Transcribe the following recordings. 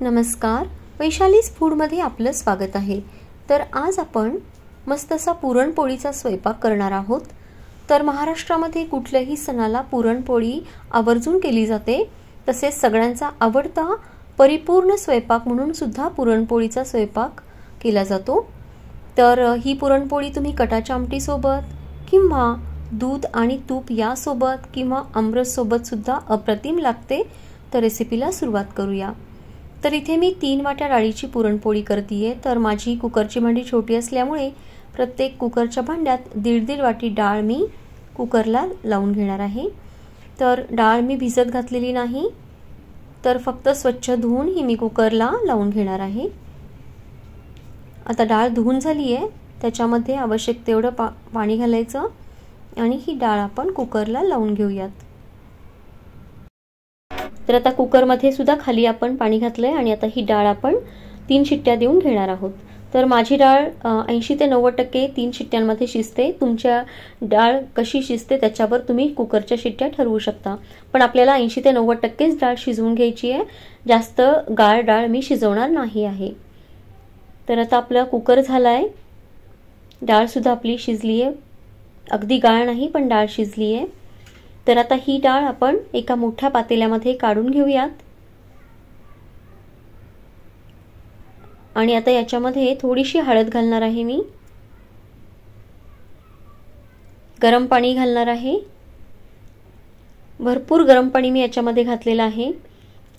नमस्कार, वैशालीज फूडमध्ये आपलं स्वागत आहे। तर आज आपण मस्त असा पुरणपोळीचा स्वयंपाक करणार आहोत। तर महाराष्ट्रामध्ये कुठल्याही सणाला पुरणपोळी आवर्जून केली जाते। तसेच सगळ्यांचा आवडता परिपूर्ण स्वयंपाक म्हणून सुद्धा पुरणपोळीचा स्वयंपाक केला जातो। तर ही पुरणपोळी तुम्ही कटाच्या आमटी सोबत किंवा दूध आणि तूप यासोबत किंवा आमरस सोबत सुद्धा अप्रतिम लागते। तर रेसिपीला सुरुवात करूया। तर इथे मी 3 वाट्या डाळीची पुरणपोळी करतेय। तर माझी कुकरची भांडी छोटी असल्यामुळे प्रत्येक कुकरच्या भांड्यात 1.5 वाटी डाळ मी कुकरला लावून घेणार आहे। तर डाळ मी भिजत घातलेली नाही, तर फक्त स्वच्छ धुवून ही मी कुकरला लावून घेणार आहे। आता डाळ धुवून झाली आहे, त्याच्यामध्ये आवश्यक तेवढं पाणी घालायचं आणि ही डाळ आपण कुकरला लावून घेऊयात। तर आता कुकरमध्ये सुद्धा खाली आपण पाणी घातलंय आणि आता ही डाळ आपण 3 शिट्ट्या देऊन घेणार आहोत। तर माझी डाळ 80 ते 90% 3 शिट्ट्यांमध्ये शिजते। तुमच्या डाळ कशी शिजते त्याच्यावर तुम्ही कुकरच्या शिट्ट्या ठरवू शकता, पण आपल्याला 80 ते 90%च डाळ शिजवून घ्यायची आहे। जास्त गाळ डाळ मी शिजवणार नाही आहे। तर आता आपला कुकर झालाय, डाळ सुद्धा आपली शिजली आहे, अगदी गाळ नाही पण डाळ शिजली आहे। तर आता ही डाळ आपण एका मोठ्या पातेल्यामध्ये काढून घेऊयात आणि आता याच्यामध्ये थोडीशी हळद घालणार आहे मी, गरम पाणी घालणार आहे। भरपूर गरम पाणी मी याच्यामध्ये घातलेलं आहे,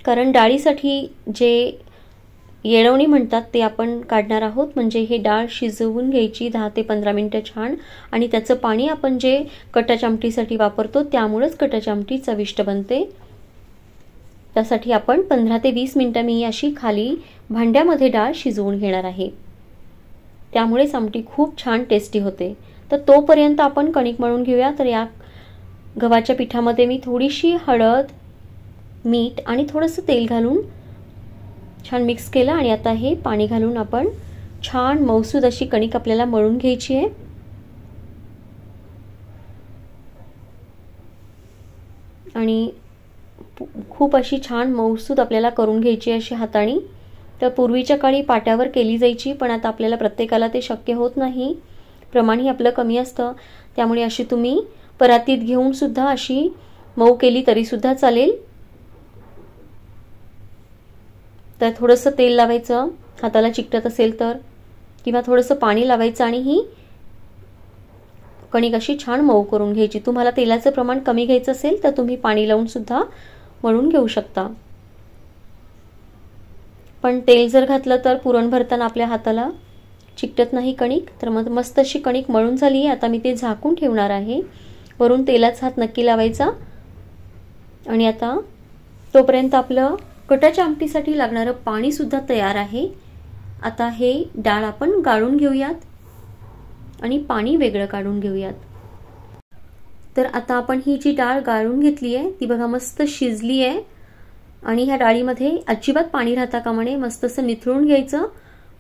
कारण डाळीसाठी जे येळवणी म्हणतात ते आपण काढणार आहोत। म्हणजे हे डाळ शिजवून घ्यायची 10 ते 15 मिनिटं छान, आणि त्याचं पाणी आपण जे कटाच्या आमटीसाठी वापरतो त्यामुळेच कटाची आमटी चविष्ट बनते। त्यासाठी आपण 15 ते 20 मिनिटं मी अशी खाली भांड्यामध्ये डाळ शिजवून घेणार आहे, त्यामुळेच आमटी खूप छान टेस्टी होते। तर तोपर्यंत आपण कणिक मळून घेऊया। तर या गव्हाच्या पिठामध्ये मी थोडीशी हळद, मीठ आणि थोडंसं तेल घालून छान मिक्स केलं आणि आता हे पाणी घालून आपण छान मऊसूद अशी कणिक आपल्याला मळून घ्यायची आहे। आणि खूप अशी छान मऊसूद आपल्याला करून घ्यायची अशी हाताने। तर पूर्वीच्या काळी पाट्यावर केली जायची, पण आता आपल्याला प्रत्येकाला ते शक्य होत नाही, प्रमाणही आपलं कमी असतं। त्यामुळे अशी तुम्ही परातीत घेऊन सुद्धा अशी मऊ केली तरी सुद्धा चालेल। तर थोडंसं तेल लावायचं हाताला चिकटत असेल तर, किंवा थोडंसं पाणी लावायचं आणि ही कणिक अशी छान मऊ करून घ्यायची। तुम्हाला तेलाचं प्रमाण कमी घ्यायचं असेल तर तुम्ही पाणी लावून सुद्धा मळून घेऊ शकता, पण तेल जर घातलं तर पुरण भरताना आपल्या हाताला चिकटत नाही कणिक। तर मग मस्त अशी कणिक मळून झाली आहे। आता मी ते झाकून ठेवणार आहे, वरून तेलाचा हात नक्की लावायचा। आणि आता तोपर्यंत आपलं कटाच्या आमटीसाठी लागणारं पाणी सुद्धा तयार आहे। आता हे डाळ आपण गाळून घेऊयात आणि पाणी वेगळं काढून घेऊयात। तर आता आपण ही जी डाळ गाळून घेतली आहे ती बघा मस्त शिजली आहे, आणि ह्या डाळीमध्ये अजिबात पाणी राहता कामा नये, मस्त असं निथळून घ्यायचं।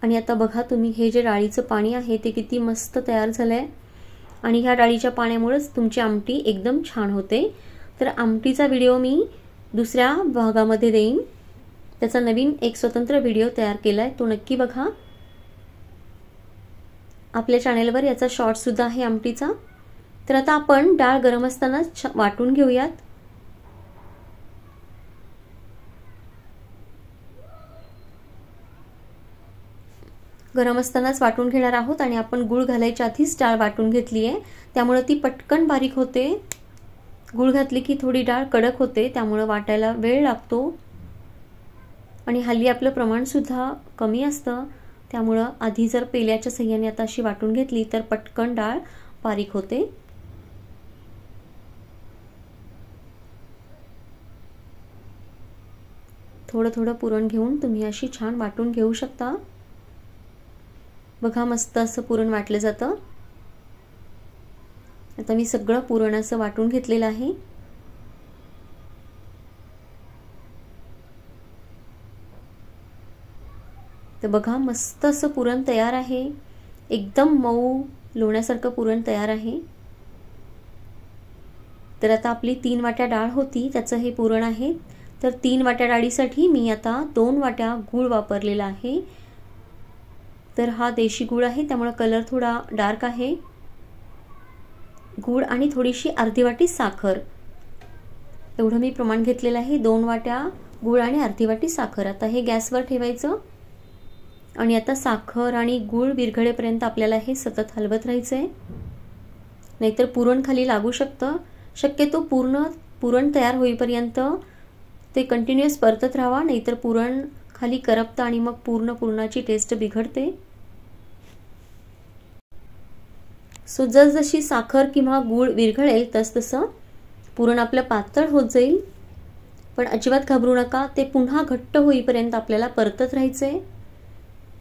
आणि आता बघा तुम्ही हे जे डाळीचं पाणी आहे ते किती मस्त तयार झालंय, आणि ह्या डाळीच्या पाण्यामुळेच तुमची आमटी एकदम छान होते। तर आमटीचा व्हिडिओ मी दुसऱ्या भागामध्ये देईन, त्याचा नवीन एक स्वतंत्र व्हिडिओ तयार केलाय, तो नक्की बघा। आपल्या चॅनेलवर याचा शॉर्ट सुद्धा आहे आमटीचा। तर आता आपण डाळ गरम असताना वाटून घेऊयात। गरम असतानाच वाटून घेणार आहोत, आणि आपण गूळ घालायच्या आधीच डाळ वाटून घेतली आहे, त्यामुळे ती पटकन बारीक होते। गूळ घातली की थोडी डाळ कडक होते, त्यामुळे वाटायला वेळ लागतो, आणि हल्ली आपलं प्रमाण सुद्धा कमी असतं, त्यामुळे आधी जर पेल्याच्या सहाय्याने आता अशी वाटून घेतली तर पटकन डाळ बारीक होते। थोडं थोडं पुरण घेऊन तुम्ही अशी छान वाटून घेऊ शकता। बघा मस्त असं पुरण वाटलं जातं। आता मी सगळं पुरण असं वाटून घेतलेलं आहे। तर बघा मस्त असं पुरण तयार आहे, एकदम मऊ लोण्यासारखं पुरण तयार आहे। तर आता आपली 3 वाट्या डाळ होती त्याचं हे पुरण आहे, तर 3 वाट्या डाळीसाठी मी आता 2 वाट्या गूळ वापरलेला आहे। तर हा देशी गूळ आहे, त्यामुळे कलर थोडा डार्क आहे। गूळ आणि थोडीशी अर्धी वाटी साखर, एवढं मी प्रमाण घेतलेलं आहे। 2 वाट्या गूळ आणि अर्धी वाटी साखर। आता हे गॅसवर ठेवायचं आणि आता साखर आणि गूळ विरघळेपर्यंत आपल्याला हे सतत हलवत राहायचंय, नाहीतर पुरण खाली लागू शकतं। शक्यतो पुरण तयार होईपर्यंत ते कंटिन्युअस परतत राहावा, नाहीतर पुरण खाली करपतं आणि मग पुरणाची टेस्ट बिघडते। सो जसजशी साखर किंवा गूळ विरघळेल तसतसं पुरण आपलं पातळ होत जाईल, पण अजिबात घाबरू नका, ते पुन्हा घट्ट होईपर्यंत आपल्याला परतत राहायचंय।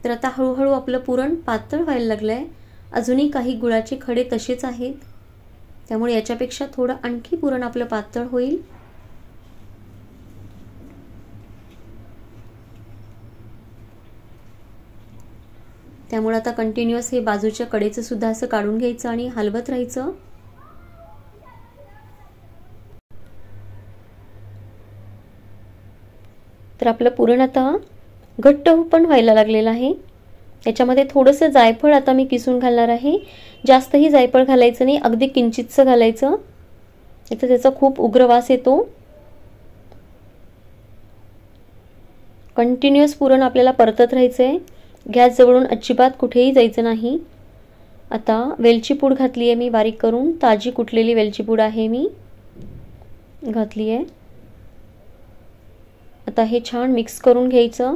तर आता हळूहळू आपलं पुरण पातळ व्हायला लागलंय। अजूनही काही गुळाचे खडे तसेच आहेत, त्यामुळे याच्यापेक्षा थोडं आणखी पुरण आपलं पातळ होईल। त्यामुळे आता कंटिन्युअस हे बाजूच्या कडेचं सुद्धा असं काढून घ्यायचं आणि हलवत राहायचं। तर आपलं पुरण आता घट्ट पण व्हायला लागलेलं आहे। याच्यामध्ये थोडंसं जायफळ आता मी किसून घालणार आहे। जास्तही जायफळ घालायचं नाही, अगदी किंचितसं घालायचं, याचा त्याचा खूप उग्र वास येतो। कंटिन्युअस पुरण आपल्याला परतत राहायचंय, गॅस जवळून अजिबात कुठेही जायचं नाही। आता वेलची पूड घातली आहे मी बारीक करून, ताजी कुटलेली वेलची पूड आहे मी घातली आहे। आता हे छान मिक्स करून घ्यायचं।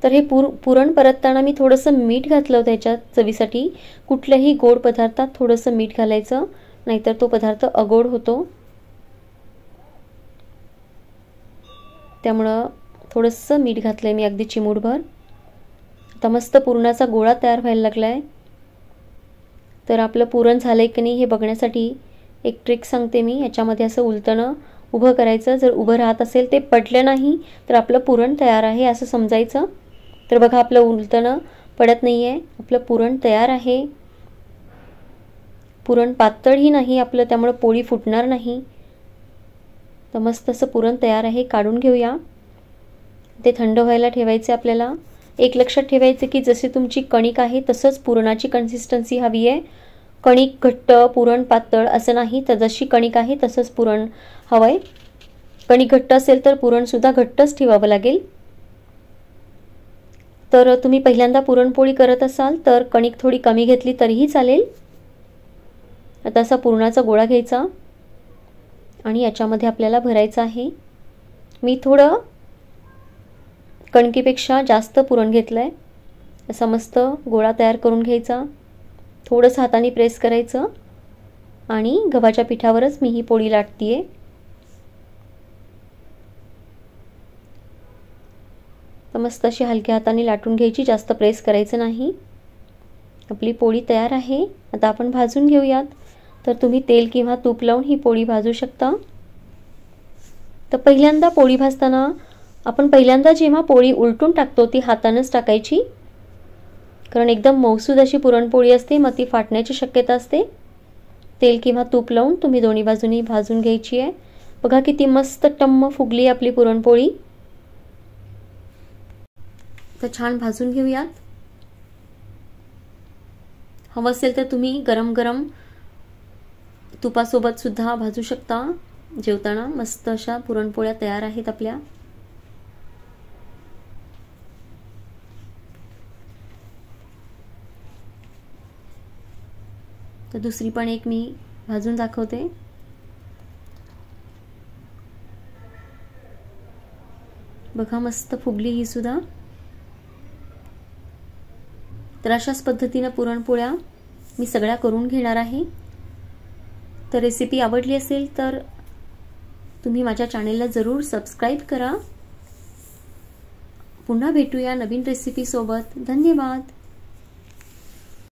तर हे पुरण परतताना मी थोडंसं मीठ घातलं होतं त्याच्यात चवीसाठी। कुठल्याही गोड पदार्थात थोडंसं मीठ घालायचं, नाहीतर तो पदार्थ अगोड होतो। त्यामुळं थोडंसं मीठ घातलंय मी, अगदी चिमूटभर। आता मस्त पुरणाचा गोळा तयार व्हायला लागलाय। तर आपलं पुरण झालंय की नाही हे बघण्यासाठी एक ट्रिक सांगते मी। याच्यामध्ये असं उलटणं उभं करायचं, जर उभं राहत असेल ते पडलं नाही तर आपलं पुरण तयार आहे असं समजायचं। तर बघा आपलं उलटणं पडत नाहीये, आपलं पुरण तयार आहे। पुरण पातळही नाही आपलं, त्यामुळे पोळी फुटणार नाही। तर मस्त असं पुरण तयार आहे, काढून घेऊया। ते थंड व्हायला ठेवायचे आपल्याला। एक लक्षात ठेवायचे की जशी तुमची कणिक आहे तसंच पुरणाची कन्सिस्टन्सी हवी आहे। कणिक घट्ट पुरण पातळ असं नाही, तर जशी कणिक आहे तसंच पुरण हवंय। कणिक घट्ट असेल तर पुरण सुद्धा घट्टच ठेवावं लागेल। तर तुम्ही पहिल्यांदा पुरणपोळी करत असाल तर कणिक थोडी कमी घेतली तरीही चालेल। आता असा पुरणाचा गोळा घ्यायचा आणि याच्यामध्ये आपल्याला भरायचं आहे। मी थोडं कणकीपेक्षा जास्त पुरण घेतलंय। असा मस्त गोळा तयार करून घ्यायचा, थोडंसं हाताने प्रेस करायचं आणि गव्हाच्या पिठावरच मी ही पोळी लाटतेय। तर मस्त अशी हलक्या हाताने लाटून घ्यायची, जास्त प्रेस करायचं नाही। आपली पोळी तयार आहे। आता आपण भाजून घेऊयात। तर तुम्ही तेल किंवा तूप लावून ही पोळी भाजू शकता। तर पहिल्यांदा पोळी भाजताना आपण जेव्हा पोळी उलटून टाकतो ती हातानेच टाकायची, कारण एकदम मौसूद अशी पुरणपोळी असते, मग ती फाटण्याची शक्यता असते। तेल किंवा तूप लावून तुम्ही दोन्ही बाजूनी भाजून घ्यायची आहे। बघा किती मस्त टम्म फुगली आपली पुरणपोळी। तर छान भाजून घेऊयात। हवं असेल तर तुम्ही गरम गरम तुपासोबत सुद्धा भाजू शकता जेवताना। मस्त अशा पुरणपोळ्या तयार आहेत आपल्या। तर दुसरी पण एक मी भाजून दाखवते। बघा मस्त फुगली ही सुद्धा। तर अशाच पद्धतीने पुरणपोळ्या मी सगळ्या करून घेणार आहे। तर रेसिपी आवडली असेल तर तुम्ही माझ्या चॅनेलला जरूर सबस्क्राइब करा। पुन्हा भेटूया नवीन रेसिपी सोबत। धन्यवाद।